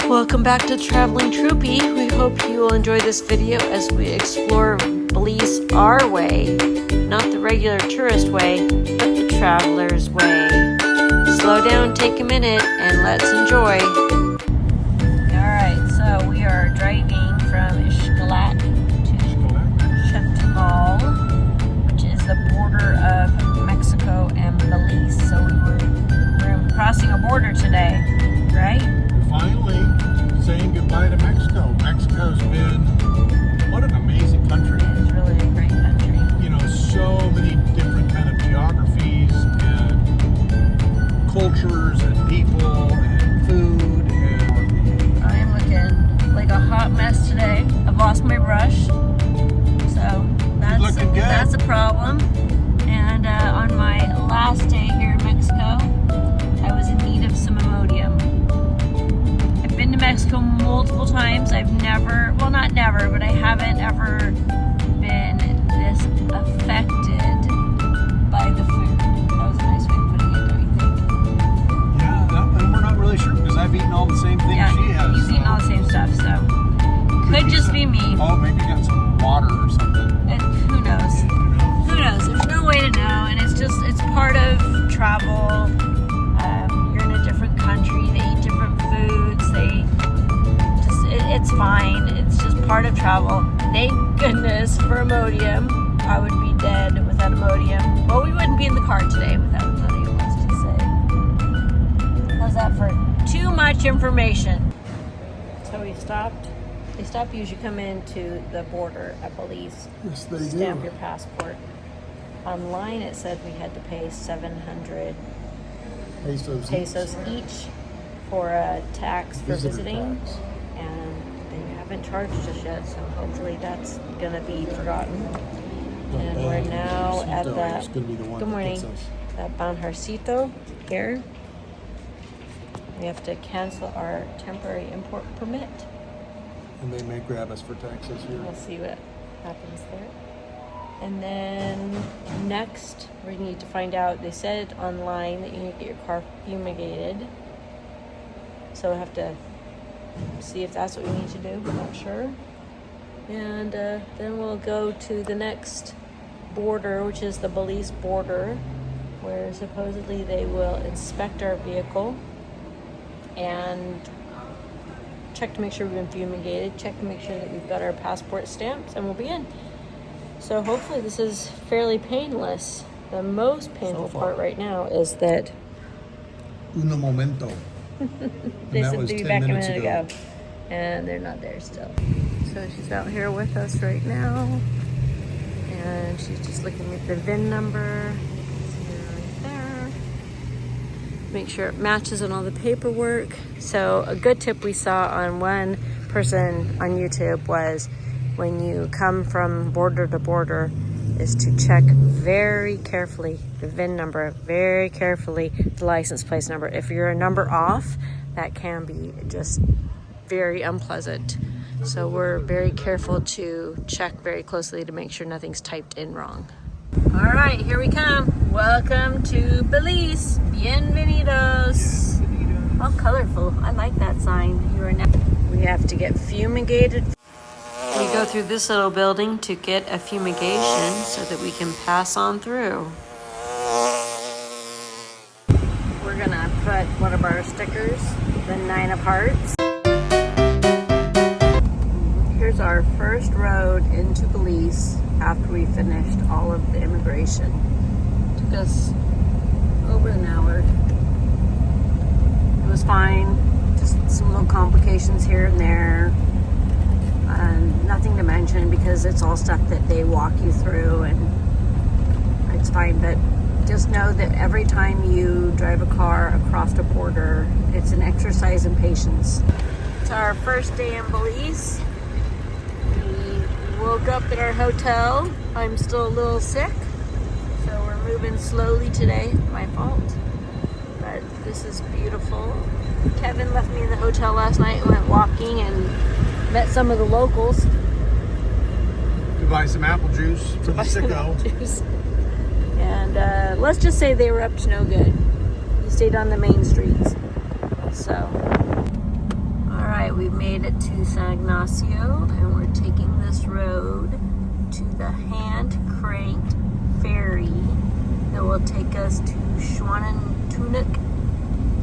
Welcome back to Traveling Troopy. We hope you will enjoy this video as we explore Belize our way, not the regular tourist way, but the traveler's way. Slow down, take a minute, and let's enjoy. Alright, so we are driving from Ishkalat to Chetumal, which is the border of Mexico and Belize. So we're crossing a border today, right? Finally saying goodbye to Mexico. Mexico's been, what an amazing country. It's really a great country. You know, so many different kind of geographies and cultures and people and food. And I'm looking like a hot mess today. I've lost my brush, so that's a problem. And on my last day here in Mexico, I was in need of some Imodium. I've been to Mexico multiple times. I've never, well, not never, but I haven't ever been this affected by the food. That was a nice way of putting it, don't you think? yeah, and we're not really sure because I've eaten all the same things she has. You've eaten all the same stuff, so could just be me. Oh, maybe you got some water or something. And who knows? Who knows? There's no way to know, and it's part of travel. You're in a different country. They eat different foods. It's fine. It's just part of travel. Thank goodness for Imodium. I would be dead without Imodium. Well, we wouldn't be in the car today without Imodium, let's just say. How's that for too much information? So we stopped. They stop you as you come into the border at Belize. Yes, they Stamp do. your passport. Online it said we had to pay 700 pesos each for a tax for Visitor visiting. tax. And they haven't charged us yet, so hopefully that's gonna be forgotten. And we're now at the good morning, the Banjarcito here. We have to cancel our temporary import permit. And they may grab us for taxes here. We'll see what happens there. And then next, we need to find out, they said online that you need to get your car fumigated. So we have to see if that's what we need to do. We're not sure. And then we'll go to the next border, which is the Belize border, where supposedly they will inspect our vehicle and check to make sure we've been fumigated, check to make sure that we've got our passport stamps, and we'll be in. So hopefully this is fairly painless. The most painful part right now is that Uno momento. they said they'd be back a minute ago, and they're not there still. So she's out here with us right now, and she's just looking at the VIN number. See her right there. Make sure it matches on all the paperwork. So a good tip we saw on one person on YouTube was when you come from border to border is to check very carefully the VIN number, very carefully the license plate number. If you're a number off, that can be just very unpleasant. So we're very careful to check very closely to make sure nothing's typed in wrong. All right, here we come. Welcome to Belize. Bienvenidos. How colorful. I like that sign. You are now. We have to get fumigated. We go through this little building to get a fumigation so that we can pass on through. We're gonna put one of our stickers, the 9 of Hearts. Here's our first road into Belize after we finished all of the immigration. Took us over an hour. It was fine, just some little complications here and there. Nothing to mention because it's all stuff that they walk you through and it's fine, but just know that every time you drive a car across a border, it's an exercise in patience. It's our first day in Belize. We woke up at our hotel. I'm still a little sick, so we're moving slowly today. My fault, but this is beautiful. Kevin left me in the hotel last night and went walking and met some of the locals. To buy some apple juice for the sicko. And let's just say they were up to no good. We stayed on the main streets. So, all right. made it to San Ignacio, and we're taking this road to the hand-cranked ferry that will take us to Swanatunuck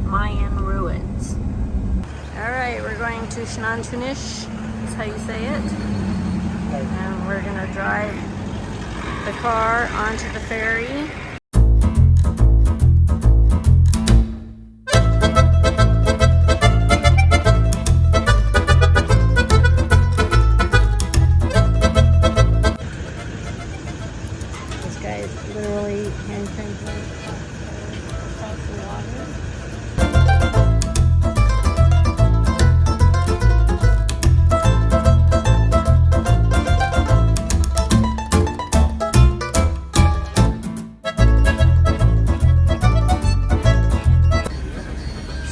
Mayan ruins. All right, we're going to Shanantunish, that's how you say it. And we're gonna drive the car onto the ferry. This guy is literally hand cranking across the water.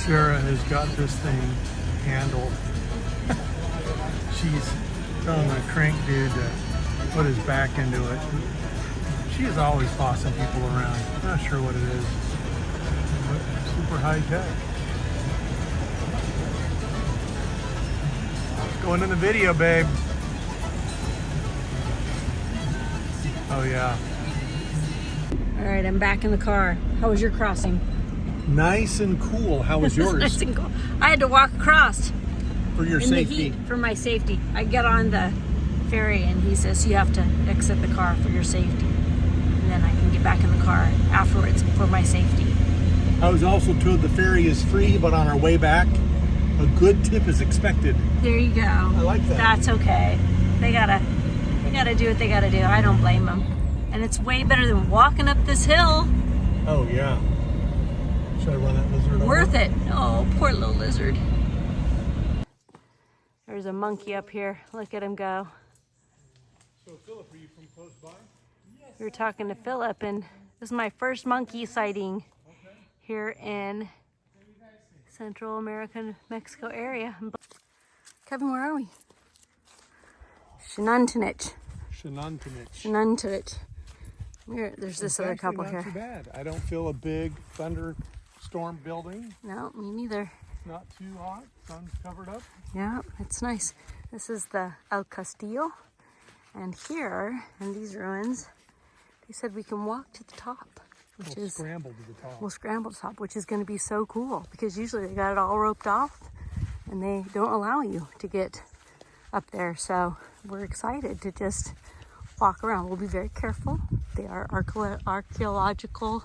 Sarah has got this thing handled. She's telling the crank dude to put his back into it. She is always bossing people around. Not sure what it is, but super high tech. Going in the video, babe. Oh yeah. All right, I'm back in the car. How was your crossing? Nice and cool. How was yours? Nice and cool. I had to walk across. For your in safety. The heat, for my safety. I get on the ferry and he says you have to exit the car for your safety. And then I can get back in the car afterwards for my safety. I was also told the ferry is free, but on our way back, a good tip is expected. There you go. I like that. That's okay. They gotta do what they gotta do. I don't blame them. And it's way better than walking up this hill. Oh yeah. Should I run that lizard over? Worth it. Oh, poor little lizard. There's a monkey up here. Look at him go. So Philip, are you from close by? Yes. We were talking to Philip, and this is my first monkey sighting here in Central American Mexico area. Kevin, where are we? Shanantunick. Shanantunick. There's this other couple not here. Too bad. I don't feel a big thunderstorm building. No, me neither. Not too hot. Sun's covered up. Yeah, it's nice. This is the El Castillo. And here, in these ruins, they said we can walk to the top. We'll scramble to the top. We'll scramble to the top, which is going to be so cool. Because usually they got it all roped off. And they don't allow you to get up there. So we're excited to just walk around. We'll be very careful. They are archaeological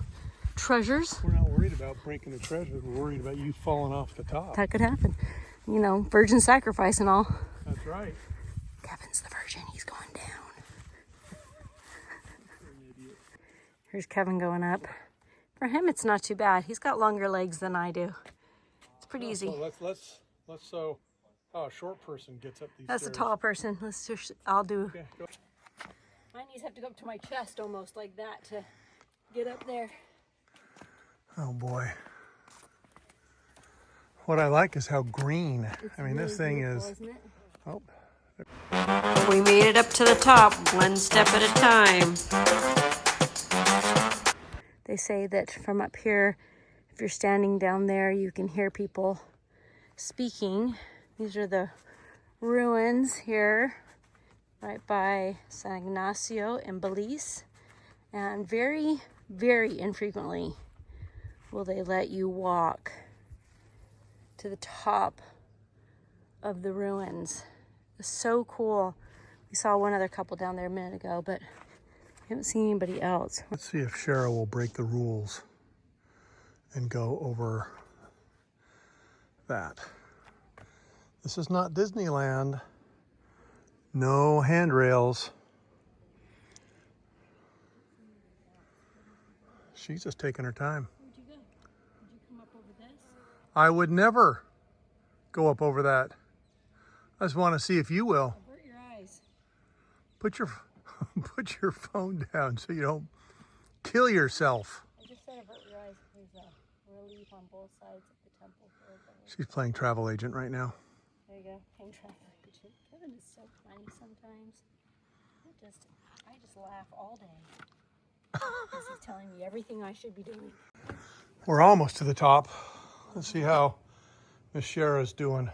treasures. We're not worried about breaking the treasure. We're worried about you falling off the top. That could happen. You know, virgin sacrifice and all. That's right. Kevin's the virgin. He's going down. Here's Kevin going up. For him, it's not too bad. He's got longer legs than I do. It's pretty easy. So how a short person gets up these That's stairs. a tall person. I'll do. Okay, go. My knees have to go up to my chest almost like that to get up there. Oh boy. What I like is how green. I mean, this thing is. Isn't it? Oh. We made it up to the top, one step at a time. They say that from up here, if you're standing down there, you can hear people speaking. These are the ruins here, right by San Ignacio in Belize. And very, very infrequently will they let you walk to the top of the ruins. It's so cool. We saw one other couple down there a minute ago, but I haven't seen anybody else. Let's see if Cheryl will break the rules and go over that. This is not Disneyland. No handrails. She's just taking her time. Where'd you go? Did you come up over this? I would never go up over that. I just want to see if you will. Avert your eyes. Put your phone down so you don't kill yourself. I just said avert your eyes. There's a relief on both sides of the temple. She's playing travel agent right now. There you go. Playing travel agent. Kevin is so funny sometimes. I just laugh all day. Because he's telling me everything I should be doing. We're almost to the top. Let's see how Miss Shara's doing.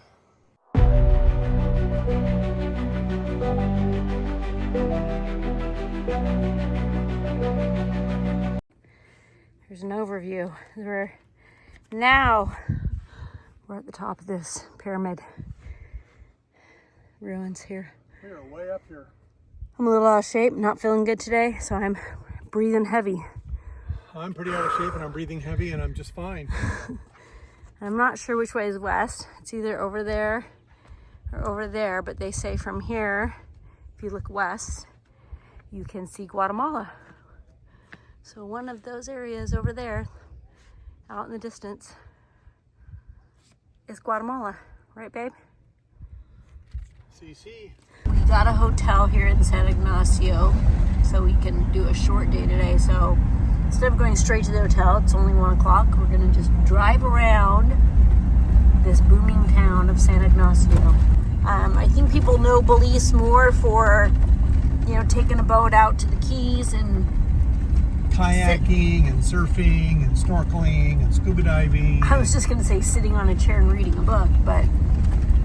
Here's an overview. We're at the top of this pyramid ruins here. We are way up here. I'm a little out of shape, not feeling good today, so I'm breathing heavy. I'm pretty out of shape and I'm breathing heavy and I'm just fine. I'm not sure which way is west. It's either over there or over there, but they say from here, if you look west, you can see Guatemala. So one of those areas over there, out in the distance, is Guatemala. Right, babe? CC. We got a hotel here in San Ignacio, so we can do a short day today. So instead of going straight to the hotel, it's only 1 o'clock, we're gonna just drive around this booming town of San Ignacio. I think people know Belize more for, you know, taking a boat out to the Keys and kayaking and surfing and snorkeling and scuba diving. I was just gonna say sitting on a chair and reading a book, but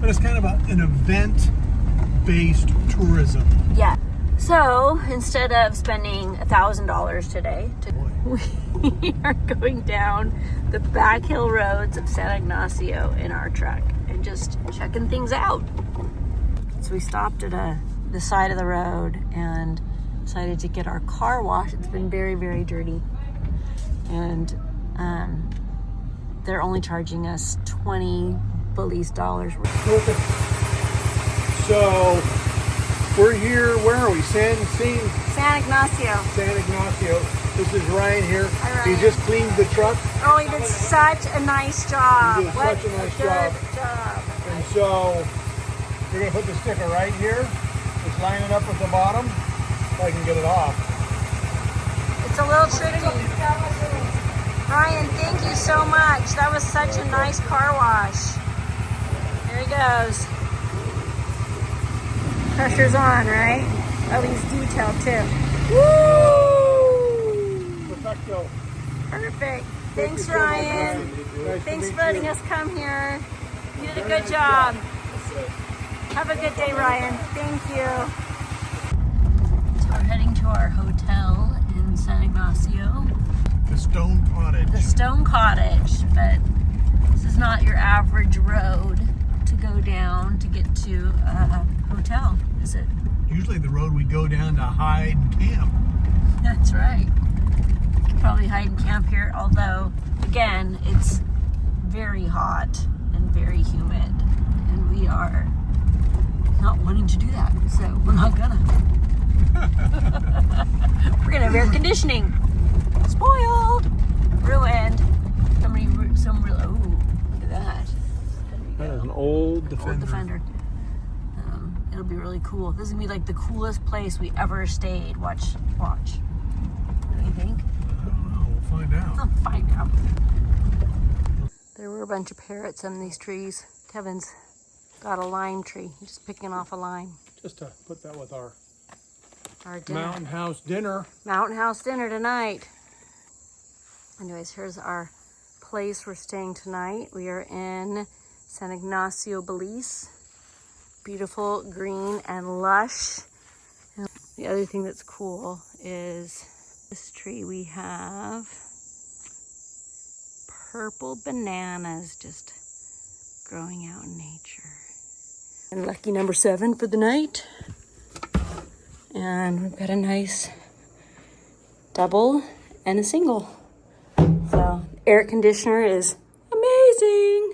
it's kind of an event-based tourism. Yeah. So instead of spending $1,000 today, we are going down the back hill roads of San Ignacio in our truck and just checking things out. So we stopped at the side of the road and decided to get our car washed. It's been very, very dirty. And they're only charging us 20 Belize dollars. So we're here, where are we? San Ignacio. San Ignacio. This is Ryan here. Hi, Ryan. He just cleaned the truck. Oh, he did such a nice job. He did such a nice job. And so we're going to put the sticker right here. Just line it up with the bottom so I can get it off. It's a little tricky. Ryan, thank you so much. That was such a nice car wash. There he goes. Pressure's on, right? Oh, he's detailed too. Woo! Perfecto. Perfect. Thanks, Ryan. Thanks for letting us come here. You did a good job. Have a good day, Ryan. Thank you. So we're heading to our hotel in San Ignacio. The Stone Cottage. The Stone Cottage, but this is not your average road to go down to get to a hotel, is it? Usually the road we go down to hide and camp. That's right. You could probably hide and camp here, although, again, it's very hot and very humid, and we are not wanting to do that, so we're not gonna. We're gonna have air conditioning. Spoiled. Ruined. Oh, look at that. That is an old Defender. Old Defender. It'll be really cool. This is gonna be like the coolest place we ever stayed. Watch. What do you think? I don't know. We'll find out. I'll find out. There were a bunch of parrots on these trees. Kevin's got a lime tree. He's just picking off a lime. Just to put that with our dinner. Mountain House dinner. Mountain House dinner tonight. Anyways, here's our place we're staying tonight. We are in San Ignacio, Belize. Beautiful, green, and lush. And the other thing that's cool is this tree. We have purple bananas just growing out in nature. And lucky number 7 for the night. And we've got a nice double and a single. So air conditioner is amazing.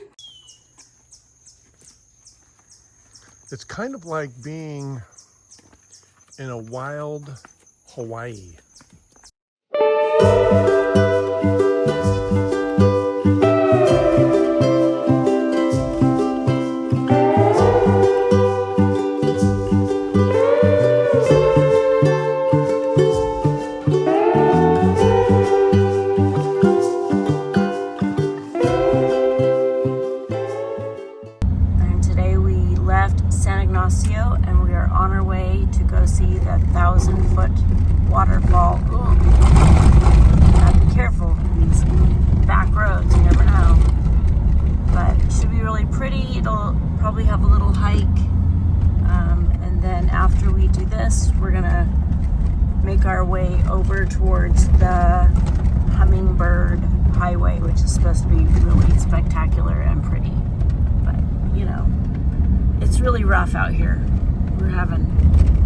It's kind of like being in a wild Hawaii. And we are on our way to go see the 1,000-foot waterfall. Ooh. Gotta be careful in these back roads, you never know. But it should be really pretty. It'll probably have a little hike And then after we do this, we're gonna make our way over towards the Hummingbird Highway, which is supposed to be really spectacular and pretty. But, you know, it's really rough out here. We're having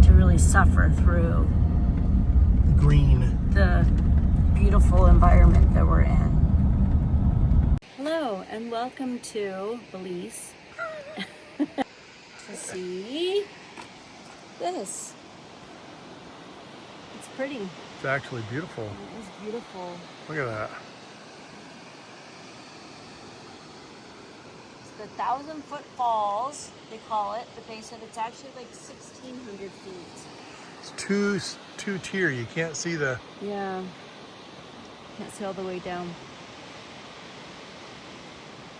to really suffer through the beautiful environment that we're in. Hello, and welcome to Belize to see this. It's pretty. It's actually beautiful. It is beautiful. Look at that. It's the 1,000-foot falls, they call it, but they said it's actually like 1,600 feet. It's two-tier. You can't see the... Yeah. Can't see all the way down.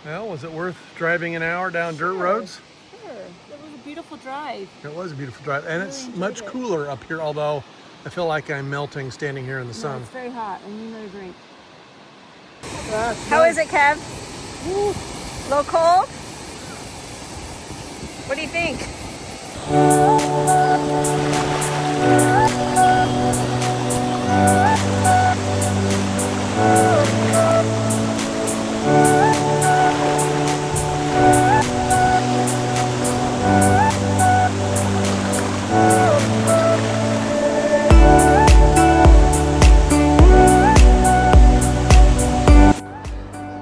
Well, was it worth driving an hour down dirt roads? Sure. It was a beautiful drive. It was a beautiful drive. And Really it's enjoyed much it. cooler up here, although I feel like I'm melting standing here in the No, sun. it's very hot. I need another drink. How is it, Kev? A little cold? What do you think?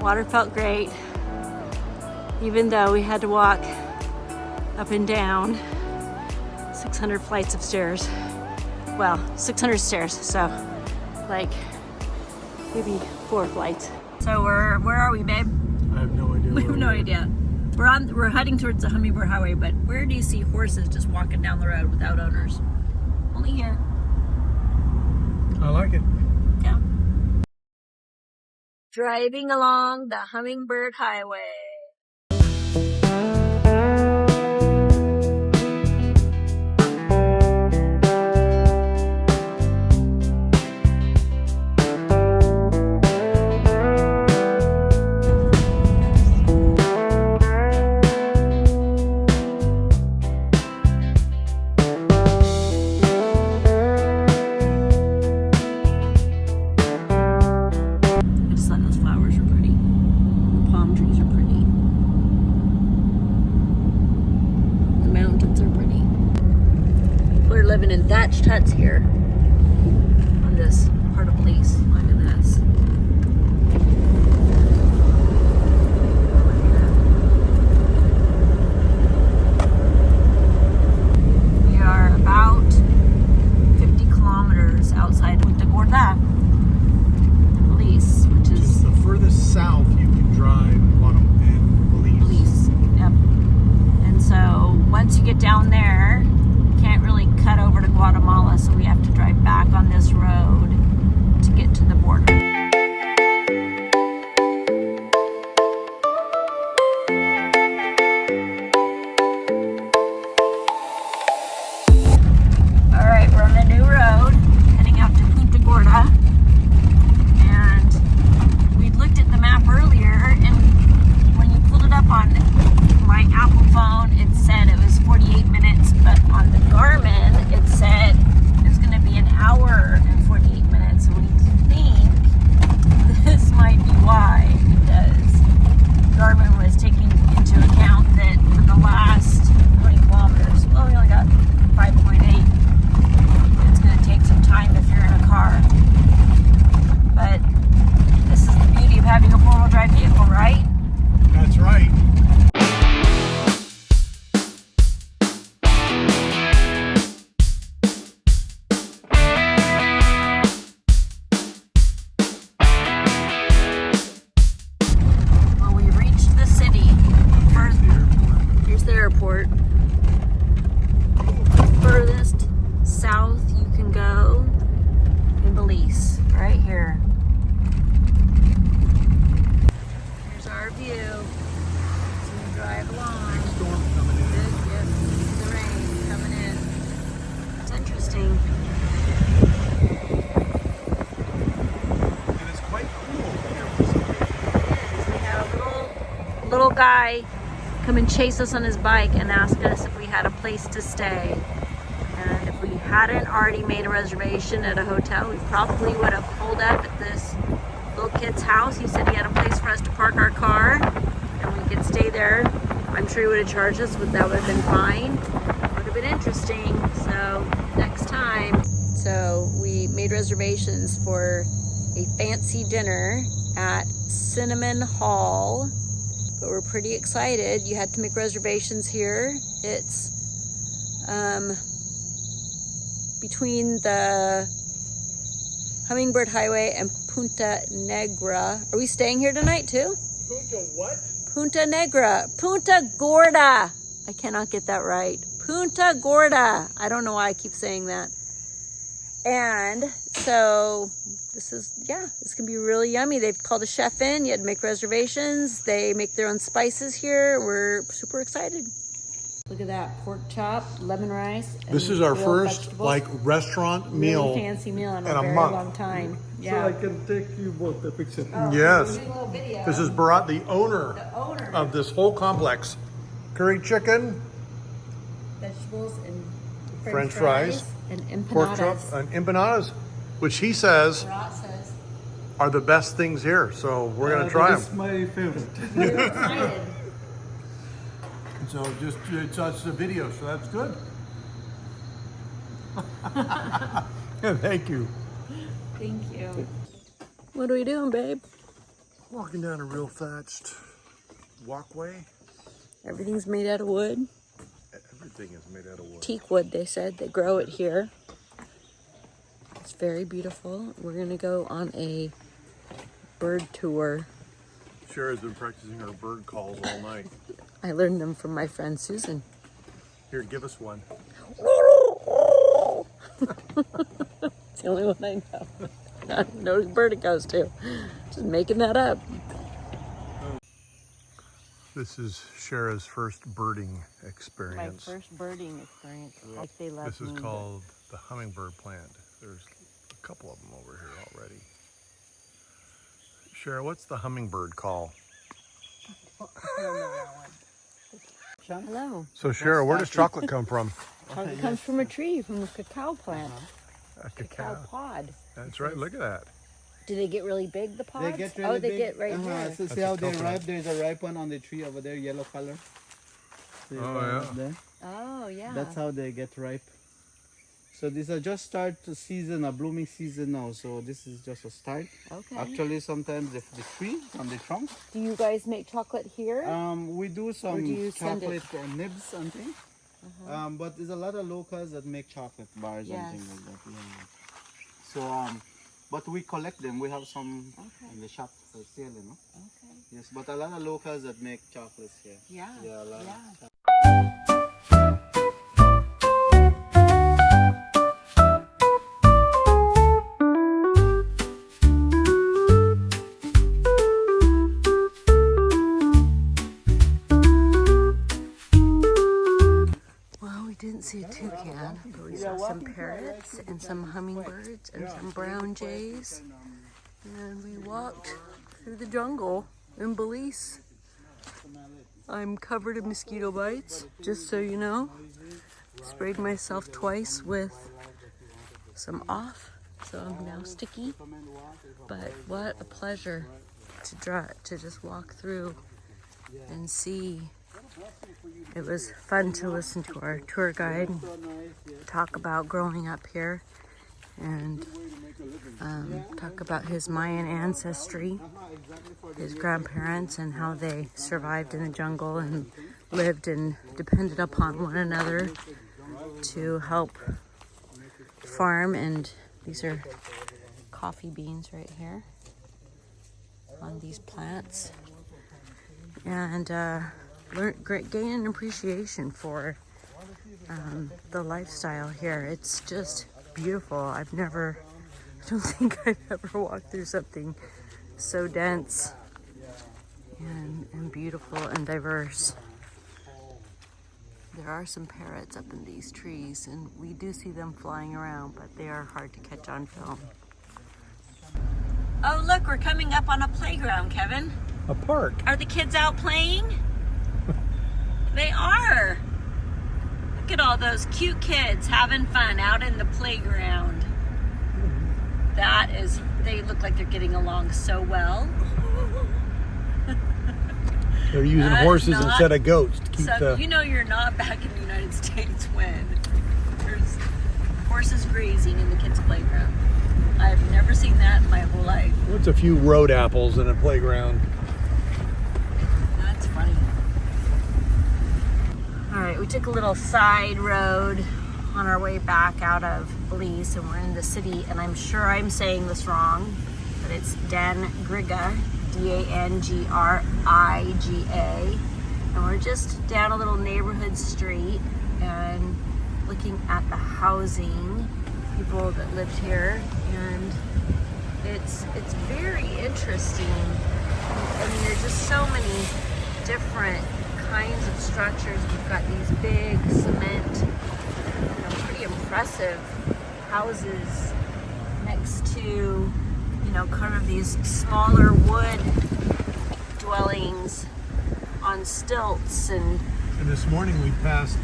Water felt great, even though we had to walk up and down 600 flights of stairs. Well, 600 stairs, so like maybe 4 flights. So where are we, babe? I have no idea. We have no idea. We're heading towards the Hummingbird Highway, but where do you see horses just walking down the road without owners? Only here. I like it. Yeah. Driving along the Hummingbird Highway. Living in thatched huts here on this part of Belize. Look at this. We are about 50 kilometers outside Punta Gorda, Belize, which is the furthest south you can drive in Belize. Yep. And so once you get down there, can't really cut over to Guatemala, so we have to drive back on this road to get to the border. All right, we're on a new road heading out to Punta Gorda, and we looked at the map earlier, and when you pulled it up on my Apple phone, it said it was 48 minutes, but on the Garmin, it said it was going to be an hour and 48 minutes. So we think this might be why, because Garmin was taking into account that for the last 20 kilometers, well, we only got 5.8. It's going to take some time if you're in a car. But this is the beauty of having a four-wheel drive vehicle, right? That's right. Airport. Furthest south you can go in Belize, right here. Here's our view. So we drive along. Big storm coming in. Yep, the rain coming in. It's interesting. And it's quite cool here for some reason. It is. We have a little guy come and chase us on his bike and ask us if we had a place to stay. And if we hadn't already made a reservation at a hotel, we probably would have pulled up at this little kid's house. He said he had a place for us to park our car and we could stay there. I'm sure he would have charged us, but that would have been fine. Would have been interesting. So next time. So we made reservations for a fancy dinner at Cinnamon Hall, but we're pretty excited. You had to make reservations here. It's between the Hummingbird Highway and Punta Negra. Are we staying here tonight too? Punta what? Punta Negra. Punta Gorda. I cannot get that right. Punta Gorda. I don't know why I keep saying that. And so this can be really yummy. They've called a chef in. You had to make reservations. They make their own spices here. We're super excited. Look at that, pork chop, lemon rice. This is our first restaurant meal. Really fancy meal in a in a very month. long time. So I can take you both the picture. Yes. Do a little video. This is Bharat, the owner The owner. of this whole complex. Curry chicken, Vegetables and French fries, and pork chop, empanadas. and empanadas, which he says Bharat says. are the best things here. So we're going to try That's them. my favorite. We're excited. So it's a video, so that's good. Thank you. Thank you. What are we doing, babe? Walking down a real thatched walkway. Everything's made out of wood. Everything is made out of wood. Teak wood, they said. They grow it here. It's very beautiful. We're gonna go on a bird tour. Shara's been practicing her bird calls all night. I learned them from my friend Susan. Here, give us one. It's the only one I know. I don't know which bird it goes to. Just making that up. This is Shara's first birding My experience. first birding experience. Like they left This is me. called the hummingbird plant. There's a couple of them over here already. Shara, what's the hummingbird call? Hello. So Shara, where does chocolate come from? Chocolate comes from a tree, from a cacao plant. A Cacao pod. That's right, look at that. Do they get really big, the pods? They get really big. Get right there. So see how they ripe? There's a ripe one on the tree over there, yellow color. See Oh, one yeah. up there? Oh, yeah. That's how they get ripe. So these are just start the season, a blooming season now. So this is just a start. Okay. Actually, sometimes the tree on the trunk. Do you guys make chocolate here? We do Or some do you send it? chocolate nibs and things. But there's a lot of locals that make chocolate bars Yes. and things like that. Yeah. So but we collect them. We have some in the shop for sale, you know. Okay. Yes, but a lot of locals that make chocolates here. Yeah. Yeah, a lot. Yeah. Well, we didn't see a toucan, but we saw some parrots and some hummingbirds and some brown jays. And we walked through the jungle in Belize. I'm covered in mosquito bites, just so you know. Sprayed myself twice with some off, so I'm now sticky. But what a pleasure to just walk through and see. It was fun to listen to our tour guide talk about growing up here and talk about his Mayan ancestry, his grandparents, and how they survived in the jungle and lived and depended upon one another to help farm. And these are coffee beans right here on these plants. And gain an appreciation for the lifestyle here. It's just beautiful. I don't think I've ever walked through something so dense and beautiful and diverse. There are some parrots up in these trees, and we do see them flying around, but they are hard to catch on film. Oh, look, we're coming up on a playground, Kevin. A park. Are the kids out playing? They are. Look at all those cute kids having fun out in the playground. They look like they're getting along so well. They're using horses instead of goats to keep You know you're not back in the United States when there's horses grazing in the kids' playground. I've never seen that in my whole life. What's a few road apples in a playground? That's funny. All right, we took a little side road on our way back out of Belize, and we're in the city, and I'm sure I'm saying this wrong, but it's Dangriga, Dangriga, and we're just down a little neighborhood street and looking at the housing, people that lived here, and it's very interesting. I mean, there's just so many different kinds of structures. We've got these big cement, pretty impressive houses next to, kind of these smaller wood dwellings on stilts. And this morning we passed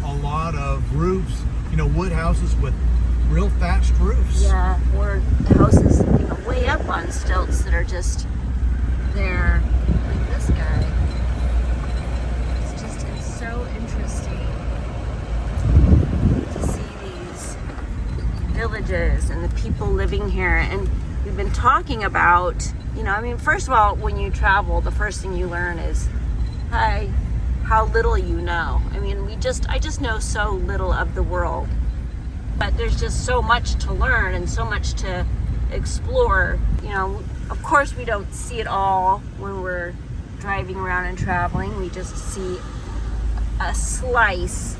a lot of roofs, wood houses with real thatched roofs. Yeah, or houses, way up on stilts that are just there, like this guy. It's so interesting to see these villages and the people living here. And we've been talking about, first of all, when you travel, the first thing you learn is, how little you know. I mean, I just know so little of the world. But there's just so much to learn and so much to explore. Of course we don't see it all when we're driving around and traveling. We just see a slice,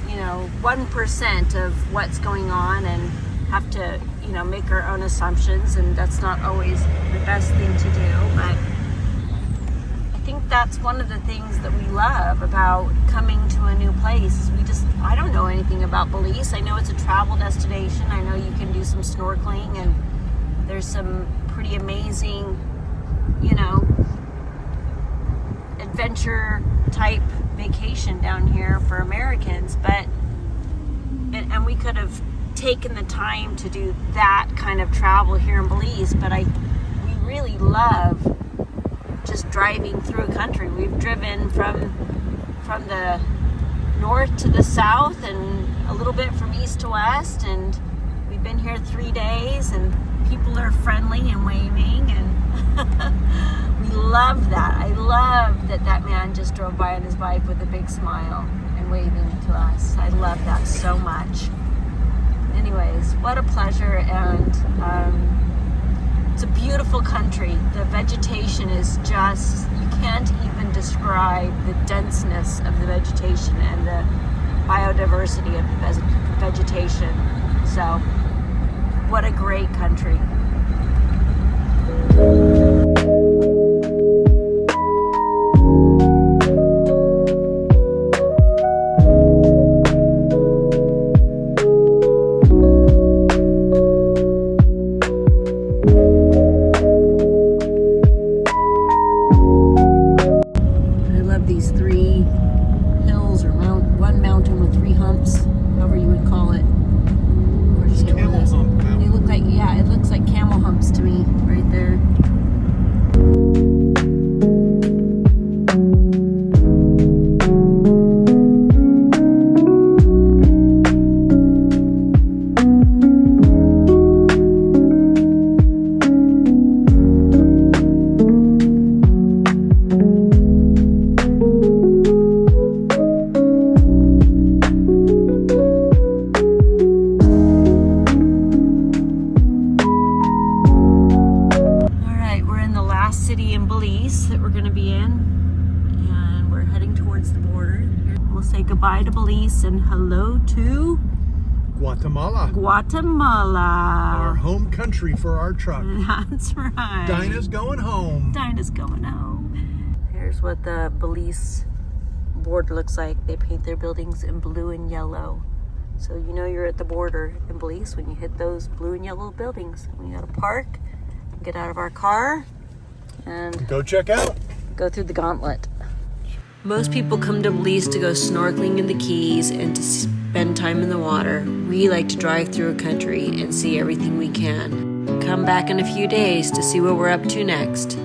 1% of what's going on, and have to, make our own assumptions, and that's not always the best thing to do. But I think that's one of the things that we love about coming to a new place. I don't know anything about Belize. I know it's a travel destination. I know you can do some snorkeling, and there's some pretty amazing, adventure type vacation down here for Americans. And we could have taken the time to do that kind of travel here in Belize, but we really love just driving through a country. We've driven from the north to the south and a little bit from east to west, and we've been here 3 days, and people are friendly and waving, and we love that. I love that man just drove by on his bike with a big smile and waving to us. I love that so much. Anyways, what a pleasure, and it's a beautiful country. The vegetation is just, you can't even describe the denseness of the vegetation and the biodiversity of the vegetation. So, what a great country. Goodbye to Belize and hello to Guatemala. Our home country for our truck. That's right. Dinah's going home. Dinah's going home. Here's what the Belize border looks like. They paint their buildings in blue and yellow. So you know you're at the border in Belize when you hit those blue and yellow buildings. We gotta park, get out of our car, and go check out. Go through the gauntlet. Most people come to Belize to go snorkeling in the Keys and to spend time in the water. We like to drive through a country and see everything we can. Come back in a few days to see what we're up to next.